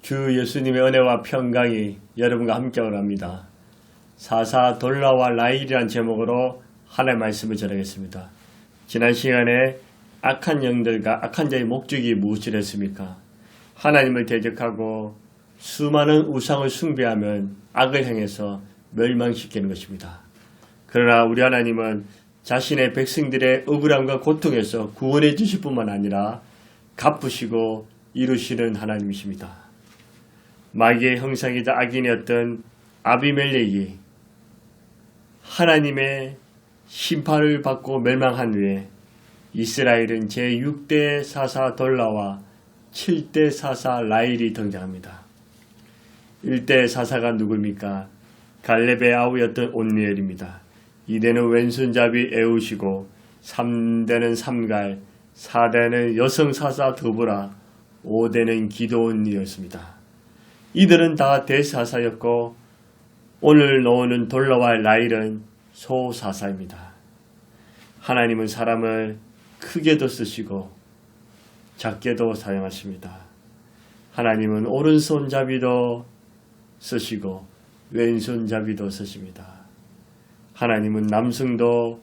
주 예수님의 은혜와 평강이 여러분과 함께하고 합니다. 사사 돌라와 라일이란 제목으로 하나님의 말씀을 전하겠습니다. 지난 시간에 악한 영들과 악한 자의 목적이 무엇이랬습니까? 하나님을 대적하고 수많은 우상을 숭배하면 악을 행해서 멸망시키는 것입니다. 그러나 우리 하나님은 자신의 백성들의 억울함과 고통에서 구원해 주실 뿐만 아니라 갚으시고 이루시는 하나님이십니다. 마귀의 형상이자 악인이었던 아비멜렉이 하나님의 심판을 받고 멸망한 후에 이스라엘은 제6대 사사 돌라와 7대 사사 라일이 등장합니다. 1대 사사가 누구입니까? 갈렙의 아우였던 온니엘입니다. 2대는 왼손잡이 에우시고 3대는 삼갈, 4대는 여성 사사 드보라, 5대는 기드온이었습니다. 이들은 다 대사사였고 오늘 나오는 돌라와 라일은 소사사입니다. 하나님은 사람을 크게도 쓰시고 작게도 사용하십니다. 하나님은 오른손잡이도 쓰시고 왼손잡이도 쓰십니다. 하나님은 남성도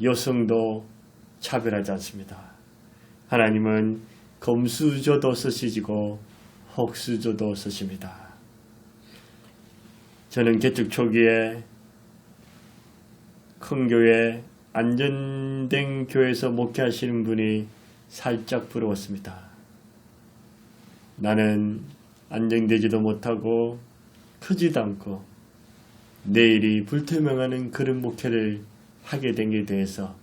여성도 차별하지 않습니다. 하나님은 금수저도 쓰시고 흙수저도 쓰십니다. 저는 개척 초기에 큰 교회 안전된 교회에서 목회하시는 분이 살짝 부러웠습니다. 나는 안정되지도 못하고 크지도 않고 내일이 불투명하는 그런 목회를 하게 된 게 대해서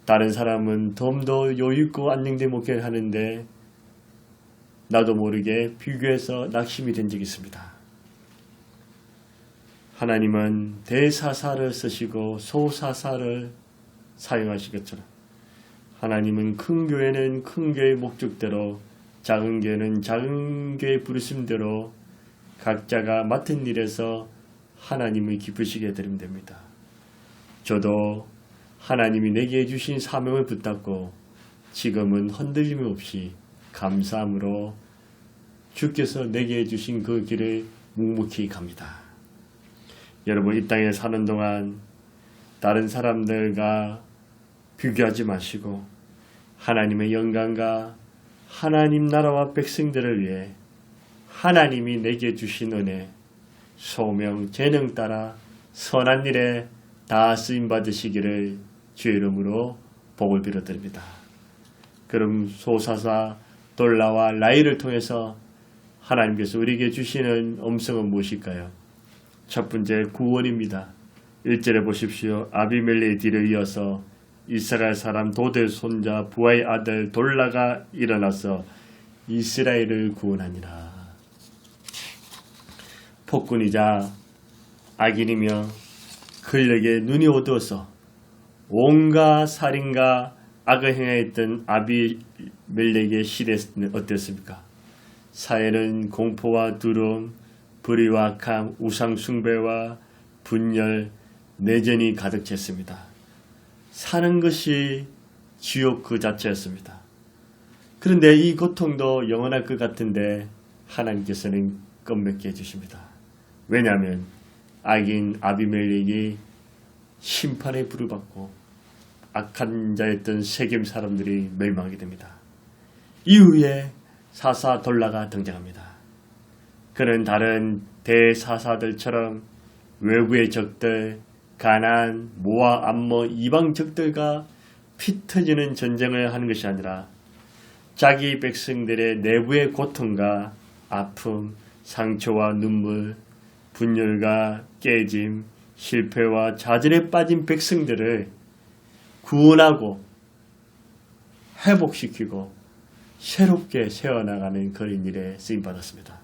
다른 사람은 좀 더 여유있고 안정된 목회를 하는데 나도 모르게 비교해서 낙심이 된 적이 있습니다. 하나님은 대사사를 쓰시고 소사사를 사용하신 것처럼 하나님은 큰 교회는 큰 교회의 목적대로 작은 교회는 작은 교회의 부르심대로 각자가 맡은 일에서 하나님을 기쁘시게 드리면 됩니다. 저도 하나님이 내게 주신 사명을 붙잡고 지금은 흔들림 없이 감사함으로 주께서 내게 주신 그 길을 묵묵히 갑니다. 여러분, 이 땅에 사는 동안 다른 사람들과 비교하지 마시고 하나님의 영광과 하나님 나라와 백성들을 위해 하나님이 내게 주신 은혜, 소명, 재능 따라 선한 일에 다 쓰임 받으시기를 주의 이름으로 복을 빌어드립니다. 그럼 소사사 돌라와 라일을 통해서 하나님께서 우리에게 주시는 음성은 무엇일까요? 첫 번째, 구원입니다. 1절에 보십시오. 아비멜렉의 뒤를 이어서 이스라엘 사람 도델 손자 부하의 아들 돌라가 일어나서 이스라엘을 구원하니라. 폭군이자 악인이며 근력에 눈이 어두워서 온갖 살인과 악을 행하였던 아비멜렉의 시대는 어땠습니까? 사회는 공포와 두려움, 불의와 악함, 우상 숭배와 분열, 내전이 가득 찼습니다. 사는 것이 지옥 그 자체였습니다. 그런데 이 고통도 영원할 것 같은데 하나님께서는 껌먹게 해주십니다. 왜냐하면 악인 아비멜렉이 심판의 불을 받고 악한 자였던 세겜 사람들이 멸망하게 됩니다. 이후에 사사 돌라가 등장합니다. 그는 다른 대사사들처럼 외부의 적들, 가나안, 모압, 암몬, 이방 적들과 피 터지는 전쟁을 하는 것이 아니라 자기 백성들의 내부의 고통과 아픔, 상처와 눈물, 분열과 깨짐, 실패와 좌절에 빠진 백성들을 구원하고 회복시키고 새롭게 세워나가는 그런 일에 쓰임받았습니다.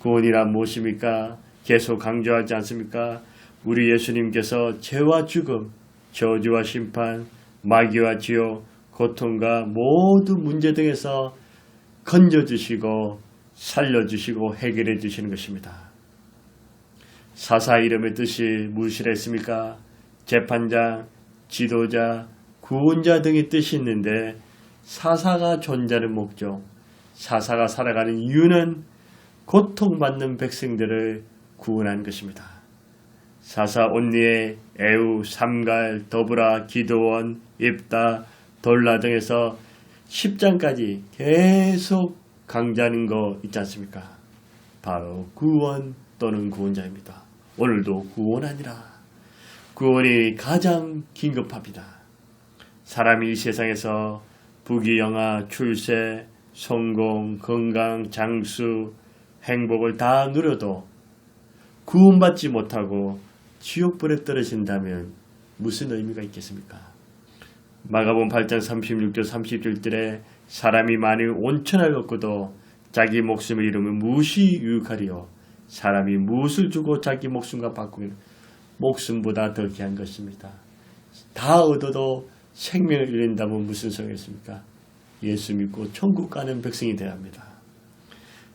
구원이란 무엇입니까? 계속 강조하지 않습니까? 우리 예수님께서 죄와 죽음, 저주와 심판, 마귀와 지옥, 고통과 모든 문제 등에서 건져주시고 살려주시고 해결해 주시는 것입니다. 사사 이름의 뜻이 무엇이라 했습니까? 재판장, 지도자, 구원자 등의 뜻이 있는데 사사가 존재하는 목적, 사사가 살아가는 이유는 고통받는 백성들을 구원한 것입니다. 사사 온니에 에우, 삼갈, 더브라, 기드온, 입다, 돌라 등에서 10장까지 계속 강조하는 거 있지 않습니까? 바로 구원 또는 구원자입니다. 오늘도 구원하니라. 구원이 가장 긴급합니다. 사람이 이 세상에서 부귀영화, 출세, 성공, 건강, 장수, 행복을 다 누려도 구원받지 못하고 지옥불에 떨어진다면 무슨 의미가 있겠습니까? 마가복음 8장 36절 30절들에 사람이 만일 온천을 얻고도 자기 목숨을 잃으면 무엇이 유익하리요? 사람이 무엇을 주고 자기 목숨과 바꾸면 목숨보다 더 귀한 것입니다. 다 얻어도 생명을 잃는다면 무슨 소용이 있습니까? 예수 믿고 천국 가는 백성이 되어야 합니다.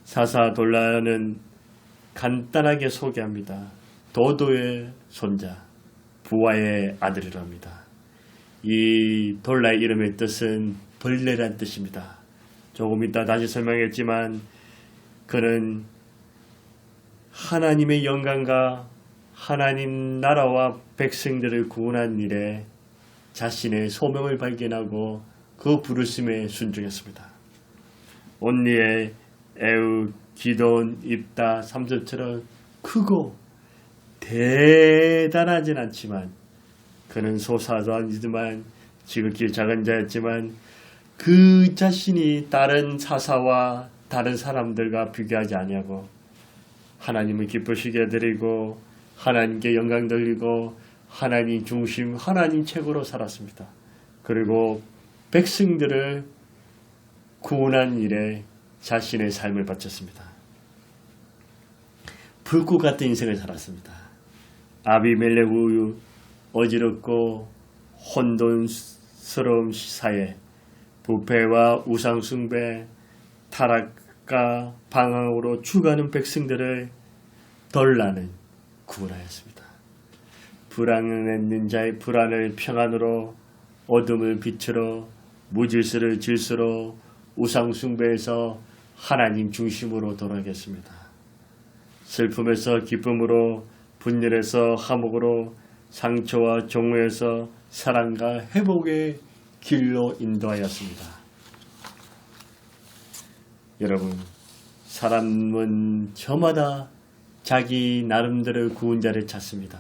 사사 돌라는 간단하게 소개합니다. 도도의 손자, 부하의 아들이랍니다. 이 돌라의 이름의 뜻은 벌레란 뜻입니다. 조금 이따 다시 설명했지만 그는 하나님의 영광과 하나님 나라와 백성들을 구원한 일에 자신의 소명을 발견하고 그 부르심에 순종했습니다. 온니에 에우, 기돈, 입다, 삼손처럼 크고 대단하진 않지만 그는 소사자이지만 지극히 작은 자였지만 그 자신이 다른 사사와 다른 사람들과 비교하지 아니하고 하나님을 기쁘시게 드리고 하나님께 영광 돌리고 하나님 중심, 하나님 최고로 살았습니다. 그리고 백성들을 구원한 일에 자신의 삶을 바쳤습니다. 불꽃 같은 인생을 살았습니다. 아비멜렉 우유 어지럽고 혼돈스러운 사회, 부패와 우상숭배, 타락과 방황으로 죽어가는 백성들을 돌라는 구원하였습니다. 불안했는 자의 불안을 평안으로, 어둠을 빛으로, 무질서를 질서로, 우상숭배에서 하나님 중심으로 돌아가겠습니다. 슬픔에서 기쁨으로, 분열에서 화목으로, 상처와 종로에서 사랑과 회복의 길로 인도하였습니다. 여러분, 사람은 저마다 자기 나름대로 구원자를 찾습니다.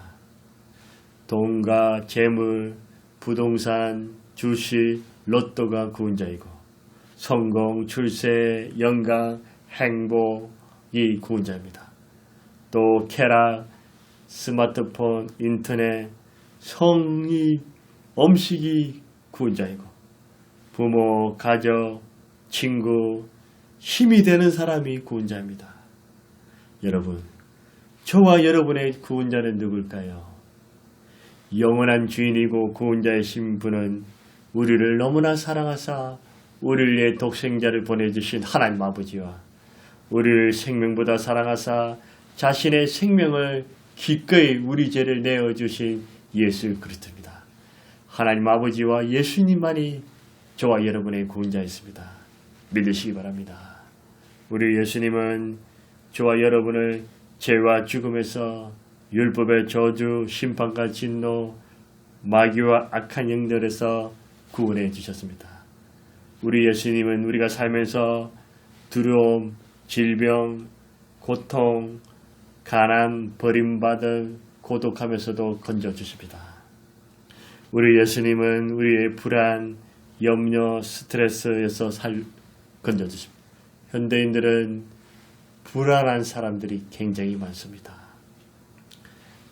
돈과 재물, 부동산, 주식, 로또가 구원자이고 성공, 출세, 영광, 행복이 구원자입니다. 또 쾌락, 스마트폰, 인터넷, 성이, 음식이 구원자이고 부모, 가족, 친구, 힘이 되는 사람이 구원자입니다. 여러분, 저와 여러분의 구원자는 누굴까요? 영원한 주인이고 구원자이신 분은 우리를 너무나 사랑하사 우리를 위해 독생자를 보내주신 하나님 아버지와 우리를 생명보다 사랑하사 자신의 생명을 기꺼이 우리 죄를 내어주신 예수 그리스도입니다. 하나님 아버지와 예수님만이 저와 여러분의 구원자였습니다. 믿으시기 바랍니다. 우리 예수님은 저와 여러분을 죄와 죽음에서 율법의 저주, 심판과 진노, 마귀와 악한 영들에서 구원해 주셨습니다. 우리 예수님은 우리가 살면서 두려움, 질병, 고통, 가난, 버림받음, 고독하면서도 건져주십니다. 우리 예수님은 우리의 불안, 염려, 스트레스에서 건져주십니다. 현대인들은 불안한 사람들이 굉장히 많습니다.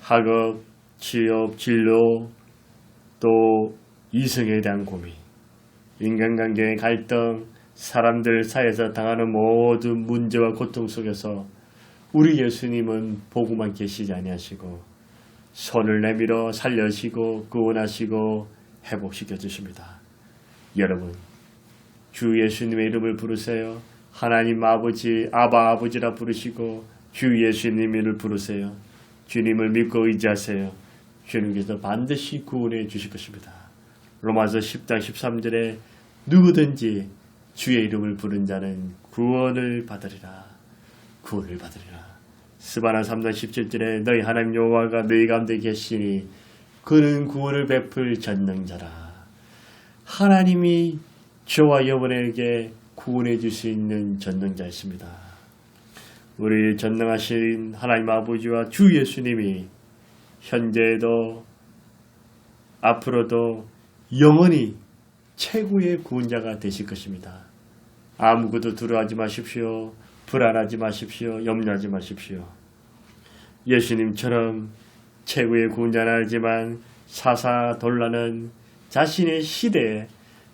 학업, 취업, 진로, 또 이성에 대한 고민, 인간관계의 갈등, 사람들 사이에서 당하는 모든 문제와 고통 속에서 우리 예수님은 보고만 계시지 아니하시고 손을 내밀어 살려시고 구원하시고 회복시켜 주십니다. 여러분, 주 예수님의 이름을 부르세요. 하나님 아버지, 아바 아버지라 부르시고 주 예수님을 부르세요. 주님을 믿고 의지하세요. 주님께서 반드시 구원해 주실 것입니다. 로마서 10장 13절에 누구든지 주의 이름을 부른 자는 구원을 받으리라. 구원을 받으리라. 스바나 3장 17절에 너희 하나님 여호와가 너희 가운데 계시니 그는 구원을 베풀 전능자라. 하나님이 저와 여러분에게 구원해 줄 수 있는 전능자이십니다. 우리 전능하신 하나님 아버지와 주 예수님이 현재도 앞으로도 영원히 최고의 구원자가 되실 것입니다. 아무것도 두려워하지 마십시오. 불안하지 마십시오. 염려하지 마십시오. 예수님처럼 최고의 구원자는 알지만 사사돌라는 자신의 시대에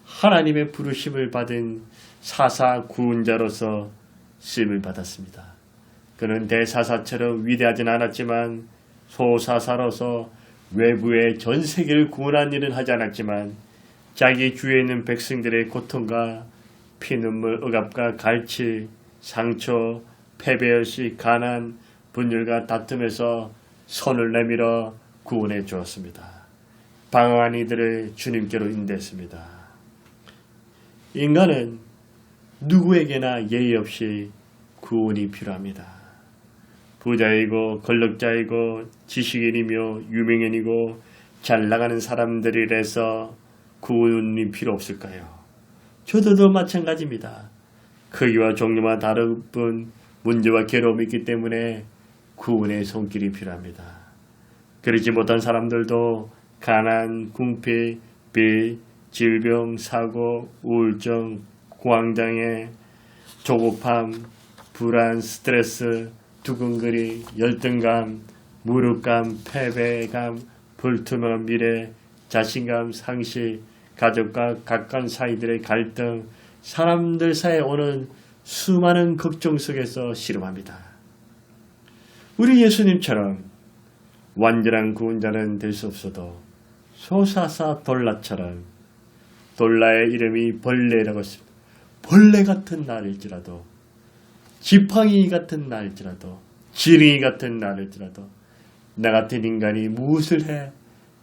하나님의 부르심을 받은 사사 구원자로서 쓰임을 받았습니다. 그는 대사사처럼 위대하진 않았지만 소사사로서 외부의 전 세계를 구원한 일은 하지 않았지만 자기 주위에 있는 백성들의 고통과 피눈물, 억압과 갈치, 상처, 패배의식, 가난, 분열과 다툼에서 손을 내밀어 구원해 주었습니다. 방황한 이들을 주님께로 인도했습니다. 인간은 누구에게나 예의 없이 구원이 필요합니다. 부자이고 권력자이고 지식인이며 유명인이고 잘나가는 사람들이라서 구원이 필요 없을까요? 저도 마찬가지입니다. 크기와 종류와 다른 뿐 문제와 괴로움이 있기 때문에 구원의 손길이 필요합니다. 그러지 못한 사람들도 가난, 궁핍, 빚, 질병, 사고, 우울증, 공황장애, 조급함, 불안, 스트레스, 두근거리, 열등감, 무력감, 패배감, 불투명한 미래, 자신감, 상실, 가족과 가까운 사이들의 갈등, 사람들 사이에 오는 수많은 걱정 속에서 씨름합니다. 우리 예수님처럼 완전한 구원자는 될 수 없어도 소사사 돌라처럼 돌라의 이름이 벌레라고 했습니다. 벌레 같은 날일지라도 지팡이 같은 날일지라도 지렁이 같은 날일지라도 나 같은 인간이 무엇을 해?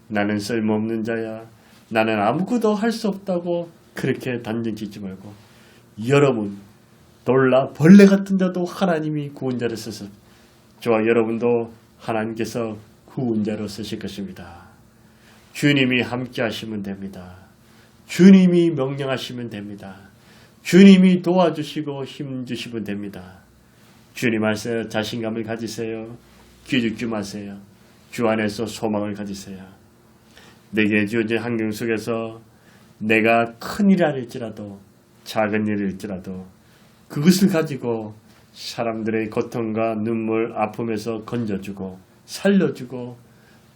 나는 쓸모없는 자야. 나는 아무것도 할 수 없다고 그렇게 단정짓지 말고 여러분 돌라 벌레 같은 자도 하나님이 구원자를 써서 저와 여러분도 하나님께서 구원자로 쓰실 것입니다. 주님이 함께 하시면 됩니다. 주님이 명령하시면 됩니다. 주님이 도와주시고 힘주시면 됩니다. 주님 안에서 자신감을 가지세요. 기죽지 마세요. 주 안에서 소망을 가지세요. 내게 주어진 환경 속에서 내가 큰 일을 할지라도 작은 일일지라도 그것을 가지고 사람들의 고통과 눈물, 아픔에서 건져주고 살려주고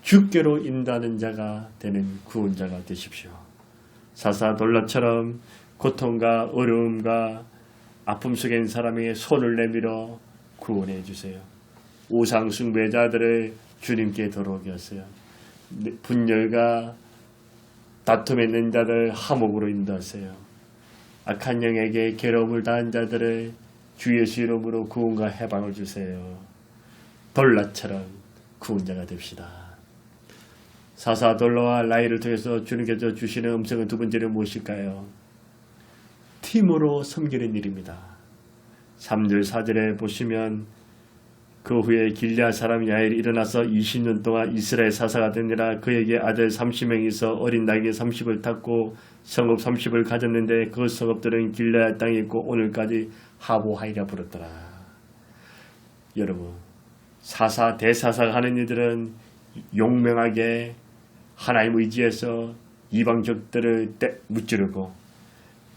주께로 인도하는 자가 되는 구원자가 되십시오. 사사돌라처럼 고통과 어려움과 아픔 속에 있는 사람에게 손을 내밀어 구원해 주세요. 우상 숭배자들을 주님께 돌아오게 하세요. 분열과 다툼에 있는 자들 화목으로 인도하세요. 악한 영에게 괴로움을 당한 자들을 주 예수 이름으로 구원과 해방을 주세요. 돌라처럼 구원자가 됩시다. 사사돌라와 라이를 통해서 주님께서 주시는 음성은 두 번째는 무엇일까요? 팀으로 섬기는 일입니다. 3절 4절에 보시면 그 후에 길르앗 사람 야엘이 일어나서 20년 동안 이스라엘 사사가 되니라. 그에게 아들 30명이 있어 어린 나귀 30을 탔고 성읍 30을 가졌는데 그 성읍들은 길르앗 땅에 있고 오늘까지 하보하이라 부르더라. 여러분 사사 대사사가 하는 일들은 용맹하게 하나님 의지해서 이방족들을 무찌르고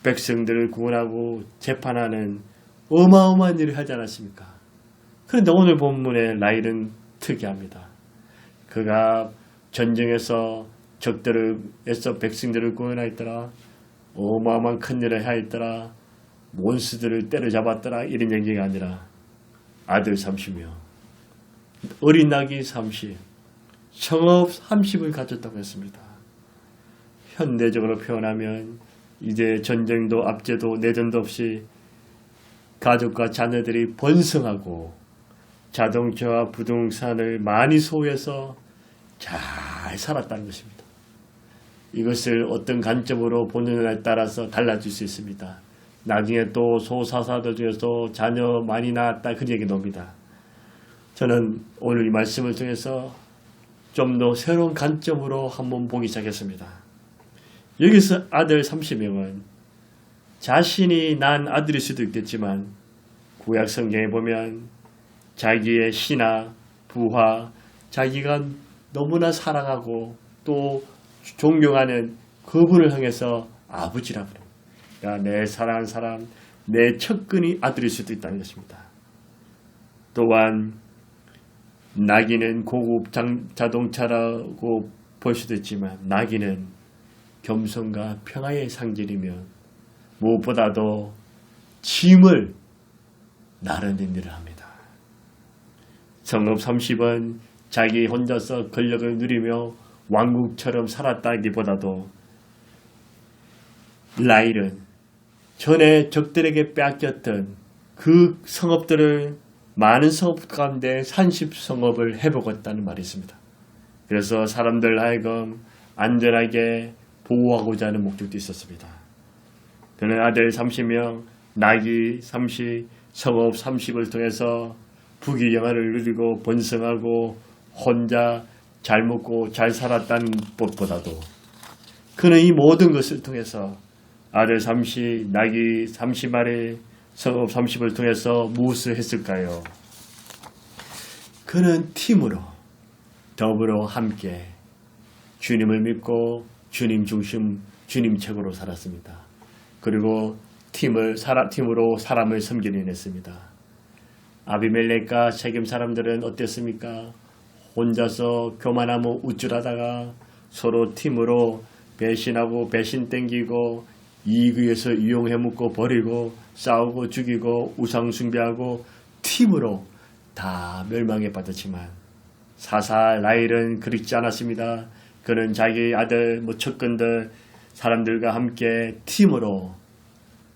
백성들을 구원하고 재판하는 어마어마한 일을 하지 않았습니까? 그런데 오늘 본문의 라일은 특이합니다. 그가 전쟁에서 적들에서 백성들을 구원하였더라. 어마어마한 큰 일을 하였더라. 몬스들을 때려잡았더라. 이런 얘기가 아니라 아들 30명, 어린 나귀 30, 성읍 30을 가졌다고 했습니다. 현대적으로 표현하면 이제 전쟁도 압제도 내전도 없이 가족과 자녀들이 번성하고 자동차와 부동산을 많이 소유해서 잘 살았다는 것입니다. 이것을 어떤 관점으로 보느냐에 따라서 달라질 수 있습니다. 나중에 또 소사사들 중에서 자녀 많이 낳았다 그 얘기 나옵니다. 저는 오늘 이 말씀을 통해서 좀 더 새로운 관점으로 한번 보기 시작했습니다. 여기서 아들 30명은 자신이 낳은 아들일 수도 있겠지만 구약 성경에 보면 자기의 신하, 부하, 자기가 너무나 사랑하고 또 존경하는 그분을 향해서 아버지라 부릅니다. 그러니까 내 사랑하는 사람, 내 척근이 아들일 수도 있다는 것입니다. 또한 나귀는 고급 자동차라고 볼 수도 있지만 나귀는 겸손과 평화의 상징이며 무엇보다도 짐을 나르는 일을 합니다. 성읍 30은 자기 혼자서 권력을 누리며 왕국처럼 살았다기보다도 라일은 전에 적들에게 빼앗겼던 그 성읍들을 많은 성읍 가운데 30성읍을 해보겠다는 말이 있습니다. 그래서 사람들 하여금 안전하게 보호하고자 하는 목적도 있었습니다. 그는 아들 30명, 나귀 30, 성읍 30을 통해서 부귀영화를 누리고 번성하고 혼자 잘 먹고 잘 살았다는 것보다도 그는 이 모든 것을 통해서 아들 30, 나귀 30마리, 성읍 30을 통해서 무엇을 했을까요? 그는 팀으로 더불어 함께 주님을 믿고 주님 중심, 주님 책으로 살았습니다. 그리고 팀으로 사람을 섬기려 했습니다. 아비멜렉과 세겜 사람들은 어땠습니까? 혼자서 교만하고 우쭐하다가 서로 팀으로 배신하고 배신 땡기고 이익 위해서 이용해 먹고 버리고 싸우고 죽이고 우상 숭배하고 팀으로 다 멸망에 빠졌지만 사사 라일은 그렇지 않았습니다. 그는 자기 아들 척근들 사람들과 함께 팀으로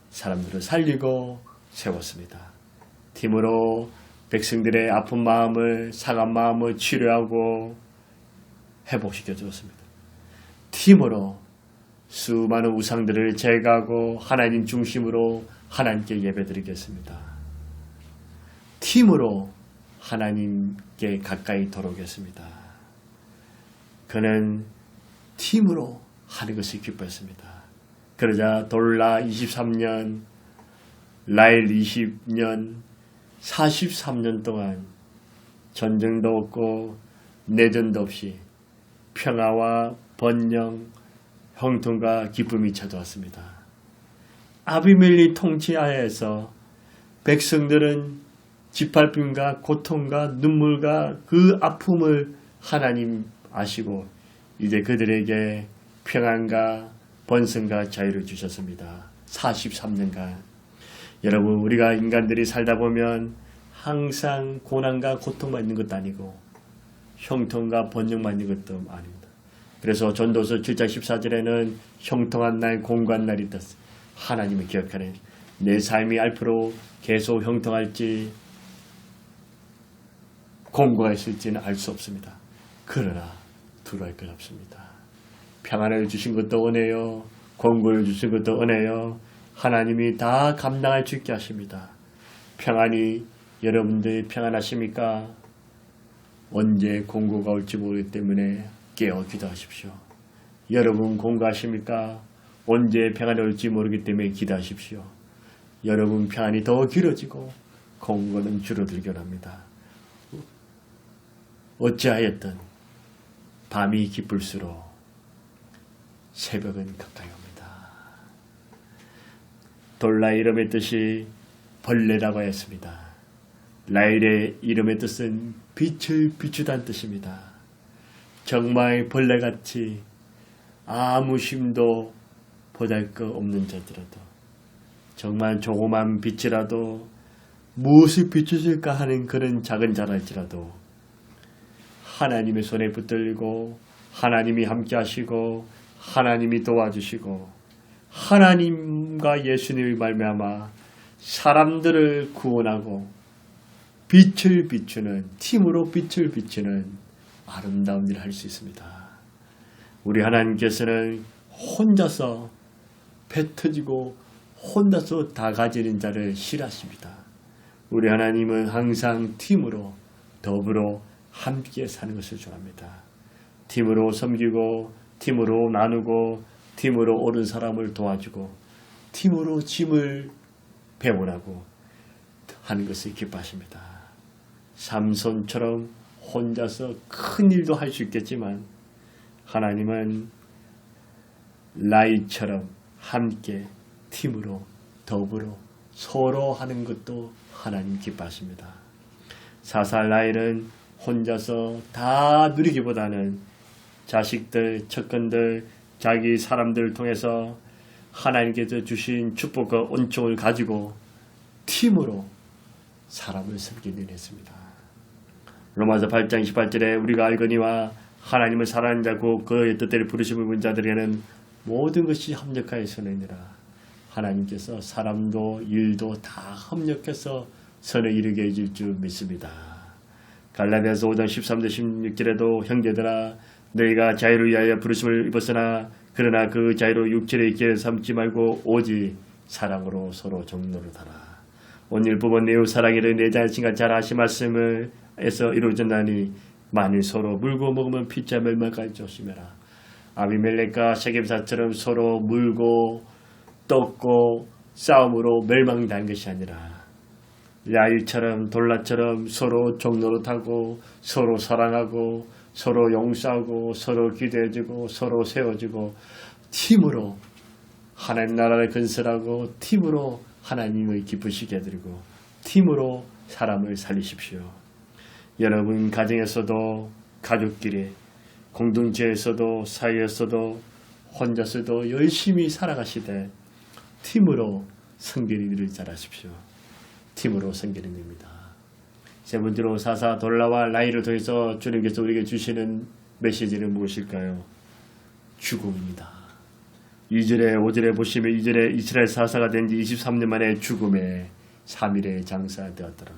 사람들을 살리고 세웠습니다. 팀으로 백성들의 아픈 마음을 상한 마음을 치료하고 회복시켜 주었습니다. 팀으로 수많은 우상들을 제거하고 하나님 중심으로 하나님께 예배드리겠습니다. 팀으로 하나님께 가까이 돌아오겠습니다. 그는 팀으로 하는 것을 기뻐했습니다. 그러자 돌라 23년, 라일 20년, 43년 동안 전쟁도 없고 내전도 없이 평화와 번영, 형통과 기쁨이 찾아왔습니다. 아비멜리 통치하에서 백성들은 짓밟힘과 고통과 눈물과 그 아픔을 하나님 아시고 이제 그들에게 평안과 번성과 자유를 주셨습니다. 43년간. 여러분, 우리가 인간들이 살다 보면 항상 고난과 고통만 있는 것도 아니고 형통과 번영만 있는 것도 아닙니다. 그래서 전도서 7장 14절에는 형통한 날, 공고한 날이 있다. 하나님을 기억하는 내 삶이 앞으로 계속 형통할지 공고가 있을지는 알 수 없습니다. 그러나 두려울 것 없습니다. 평안을 주신 것도 은혜요, 공고를 주신 것도 은혜요. 하나님이 다 감당할 수 있게 하십니다. 평안이 여러분들이 평안하십니까? 언제 공고가 올지 모르기 때문에 깨어 기도하십시오. 여러분 공고하십니까? 언제 평안이 올지 모르기 때문에 기도하십시오. 여러분 평안이 더 길어지고 공고는 줄어들게 합니다. 어찌하였든 밤이 깊을수록 새벽은 가까이 옵니다. 돌라 이름의 뜻이 벌레라고 했습니다. 라일의 이름의 뜻은 빛을 비추다는 뜻입니다. 정말 벌레같이 아무 힘도 보잘것없는 자들아도 정말 조그만 빛이라도 무엇을 비추실까 하는 그런 작은 자랄지라도 하나님의 손에 붙들고 하나님이 함께 하시고 하나님이 도와주시고 하나님과 예수님을 말미암아 사람들을 구원하고 빛을 비추는 팀으로 빛을 비추는 아름다운 일을 할 수 있습니다. 우리 하나님께서는 혼자서 배 터지고 혼자서 다 가지는 자를 싫어하십니다. 우리 하나님은 항상 팀으로 더불어 함께 사는 것을 좋아합니다. 팀으로 섬기고 팀으로 나누고 팀으로 옳은 사람을 도와주고 팀으로 짐을 배분하고 하는 것을 기뻐하십니다. 삼손처럼 혼자서 큰 일도 할 수 있겠지만 하나님은 라이처럼 함께 팀으로 더불어 서로 하는 것도 하나님 기뻐하십니다. 사살 라이는 혼자서 다 누리기보다는 자식들, 척근들, 자기 사람들을 통해서 하나님께서 주신 축복과 은총을 가지고 팀으로 사람을 섬기는 했습니다. 로마서 8장 28절에 우리가 알거니와 하나님을 사랑하는 자고 그의 뜻대로 부르심을 본 자들에게는 모든 것이 합력하여 선행이라. 하나님께서 사람도 일도 다 합력해서 선에 이르게 해줄 줄 믿습니다. 갈라디아서 5장 13절 16절에도 형제들아 너희가 자유를 위하여 부르심을 입었으나 그러나 그 자유로 육체를 있게 삼지 말고 오직 사랑으로 서로 종노릇하라. 오늘 부분 내우 사랑이를 내 자신과 잘 아시 말씀을 해서 이루어졌나니 만일 서로 물고 먹으면 피차 멸망까지 조심해라. 아비멜렉과 세겜사처럼 서로 물고 떴고 싸움으로 멸망당한 것이 아니라 야일처럼 돌라처럼 서로 종노릇하고 서로 사랑하고 서로 용서하고 서로 기도해주고 서로 세워주고 팀으로 하나님 나라를 건설하고 팀으로 하나님을 기쁘시게 해드리고 팀으로 사람을 살리십시오. 여러분 가정에서도 가족끼리 공동체에서도 사회에서도 혼자서도 열심히 살아가시되 팀으로 섬기는 일을 잘하십시오. 팀으로 섬기는 일입니다. 세 번째로 사사 돌라와 라이를 통해서 주님께서 우리에게 주시는 메시지는 무엇일까요? 죽음입니다. 2절에 5절에 보시면 2절에 이스라엘 사사가 된 지 23년 만에 죽음에 3일에 장사되었더라.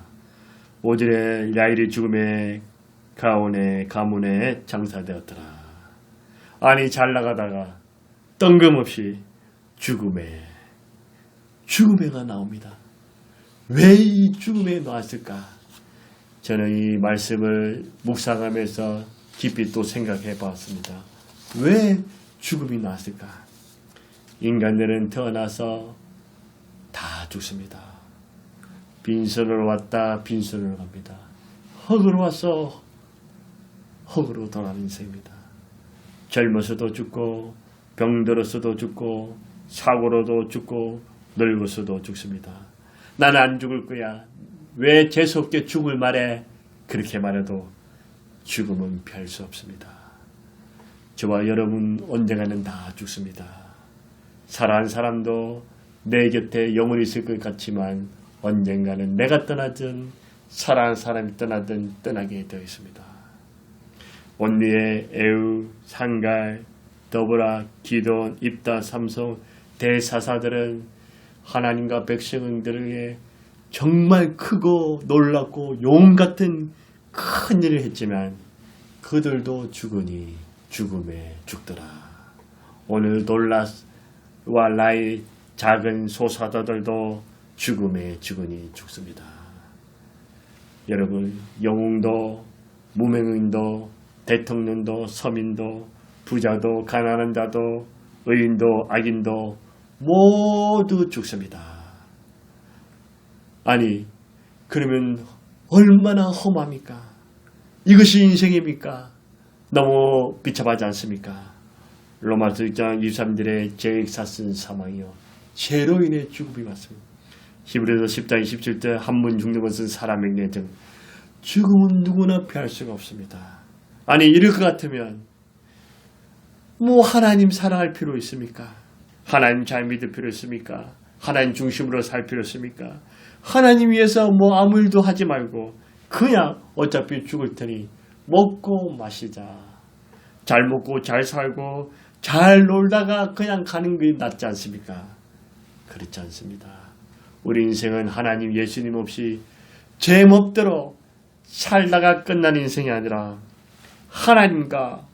5절에 라일이 죽음에 가문에 장사되었더라. 아니 잘 나가다가 뜬금없이 죽음에가 나옵니다. 왜 이 죽음에 나왔을까? 저는 이 말씀을 묵상하면서 깊이 또 생각해 봤습니다. 왜 죽음이 나왔을까? 인간들은 태어나서 다 죽습니다. 빈손으로 왔다 빈손으로 갑니다. 흙으로 와서 흙으로 돌아가는 인생입니다. 젊어서도 죽고 병들어서도 죽고 사고로도 죽고 늙어서도 죽습니다. 나는 안 죽을 거야. 왜 재수없게 죽을 말에 그렇게 말해도 죽음은 피할 수 없습니다. 저와 여러분 언젠가는 다 죽습니다. 사랑하는 사람도 내 곁에 영원히 있을 것 같지만 언젠가는 내가 떠나든 사랑하는 사람이 떠나든 떠나게 되어 있습니다. 온리에 에우, 상갈, 더보라, 기돈, 입다, 삼성, 대사사들은 하나님과 백성들에게 정말 크고 놀랍고 용 같은 큰 일을 했지만 그들도 죽으니 죽음에 죽더라. 오늘 돌라와 라이 작은 소사자들도 죽음에 죽으니 죽습니다. 여러분 영웅도 무명인도 대통령도 서민도 부자도 가난한 자도 의인도 악인도 모두 죽습니다. 아니 그러면 얼마나 험합니까? 이것이 인생입니까? 너무 비참하지 않습니까? 로마서 1장 23절에 죄가 쓴 사망이요 죄로 인해 죽음이 왔습니다. 히브리서 10장 27절 한 번 죽는 것은 사람의 내정 죽음은 누구나 피할 수가 없습니다. 아니 이럴 것 같으면 뭐 하나님 사랑할 필요 있습니까? 하나님 잘 믿을 필요 있습니까? 하나님 중심으로 살 필요 있습니까? 하나님 위해서 뭐 아무 일도 하지 말고 그냥 어차피 죽을 테니 먹고 마시자. 잘 먹고 잘 살고 잘 놀다가 그냥 가는 게 낫지 않습니까? 그렇지 않습니다. 우리 인생은 하나님 예수님 없이 제멋대로 살다가 끝나는 인생이 아니라 하나님과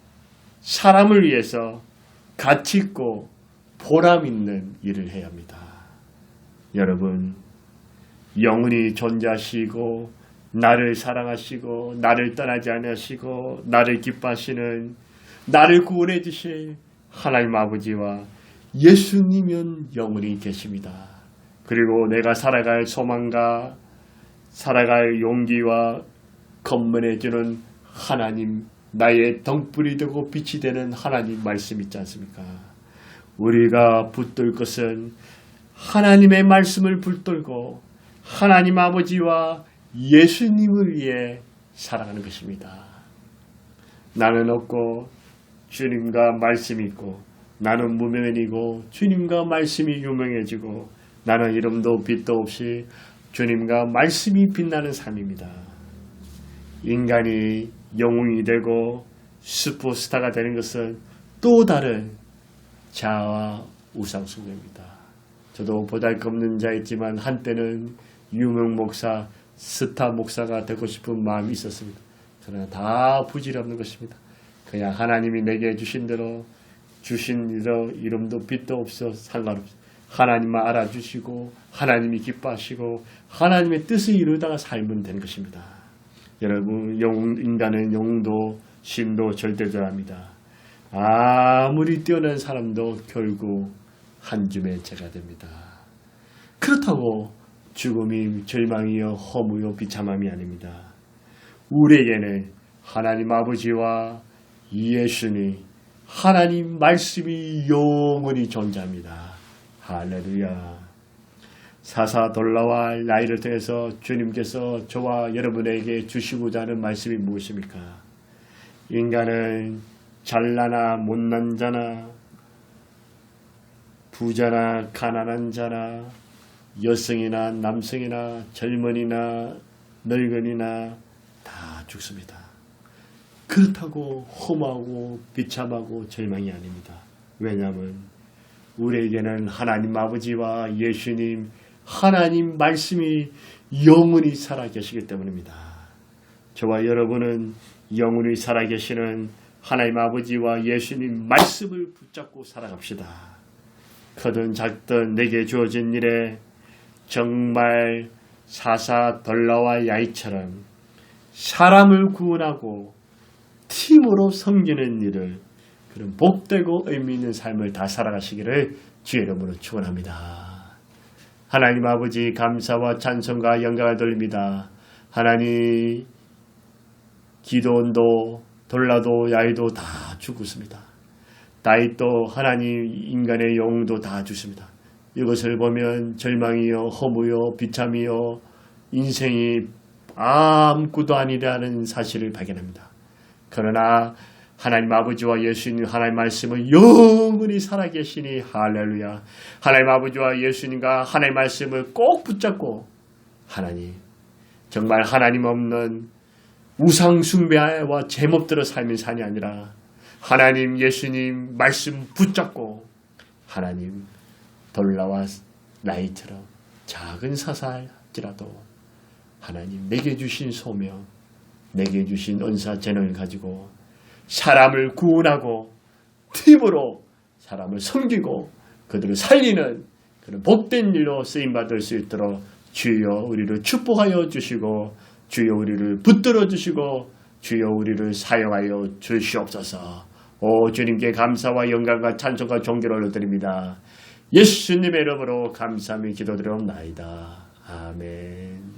사람을 위해서 가치 있고 보람 있는 일을 해야 합니다. 여러분, 영원히 존재하시고 나를 사랑하시고 나를 떠나지 않으시고 나를 기뻐하시는 나를 구원해 주실 하나님 아버지와 예수님은 영원히 계십니다. 그리고 내가 살아갈 소망과 살아갈 용기와 건면해 주는 하나님, 나의 덩불이 되고 빛이 되는 하나님 말씀 있지 않습니까? 우리가 붙들 것은 하나님의 말씀을 붙들고 하나님 아버지와 예수님을 위해 살아가는 것입니다. 나는 없고 주님과 말씀이 있고 나는 무명인이고 주님과 말씀이 유명해지고 나는 이름도 빛도 없이 주님과 말씀이 빛나는 삶입니다. 인간이 영웅이 되고 슈퍼스타가 되는 것은 또 다른 자아와 우상숭배입니다. 저도 보잘것없는 자였지만 한때는 유명 목사, 스타 목사가 되고 싶은 마음이 있었습니다. 그러나 다 부질없는 것입니다. 그냥 하나님이 내게 주신 대로 이름도 빛도 없어 상관없어. 하나님만 알아주시고 하나님이 기뻐하시고 하나님의 뜻을 이루다가 살면 되는 것입니다. 여러분, 인간은 영도 신도 절대적합니다. 아무리 뛰어난 사람도 결국 한 줌의 죄가 됩니다. 그렇다고 죽음이 절망이요 허무요 비참함이 아닙니다. 우리에게는 하나님 아버지와 예수님, 하나님 말씀이 영원히 존재합니다. 할렐루야. 사사돌라와 라이를 통해서 주님께서 저와 여러분에게 주시고자 하는 말씀이 무엇입니까? 인간은 잘나나 못난 자나 부자나 가난한 자나 여성이나 남성이나 젊은이나 늙은이나 다 죽습니다. 그렇다고 험하고 비참하고 절망이 아닙니다. 왜냐하면 우리에게는 하나님 아버지와 예수님, 하나님 말씀이 영원히 살아계시기 때문입니다. 저와 여러분은 영원히 살아계시는 하나님 아버지와 예수님 말씀을 붙잡고 살아갑시다. 크든 작든 내게 주어진 일에 정말 사사돌라와 야이처럼 사람을 구원하고 팀으로 섬기는 일을, 그런 복되고 의미 있는 삶을 다 살아가시기를 주의 이름으로 축원합니다. 하나님 아버지, 감사와 찬송과 영광을 돌립니다. 하나님, 기도원도 돌라도 야이도 다 죽었습니다. 다윗도 하나님 인간의 영도 다 죽습니다. 이것을 보면 절망이요 허무요 비참이요 인생이 아무것도 아니라는 사실을 발견합니다. 그러나 하나님 아버지와 예수님 하나님 말씀은 영원히 살아계시니 할렐루야. 하나님 아버지와 예수님과 하나님 말씀을 꼭 붙잡고 하나님, 정말 하나님 없는 우상 숭배와 제멋대로 삶의 산이 아니라 하나님 예수님 말씀 붙잡고 하나님 돌라와 라이처럼 작은 사사일지라도 하나님 내게 주신 소명, 내게 주신 은사 재능을 가지고 사람을 구원하고 팀으로 사람을 섬기고 그들을 살리는 그런 복된 일로 쓰임받을 수 있도록 주여 우리를 축복하여 주시고 주여 우리를 붙들어 주시고 주여 우리를 사용하여 주시옵소서. 오 주님께 감사와 영광과 찬송과 존귀를 올려드립니다. 예수님의 이름으로 감사하며 기도드리옵나이다. 아멘.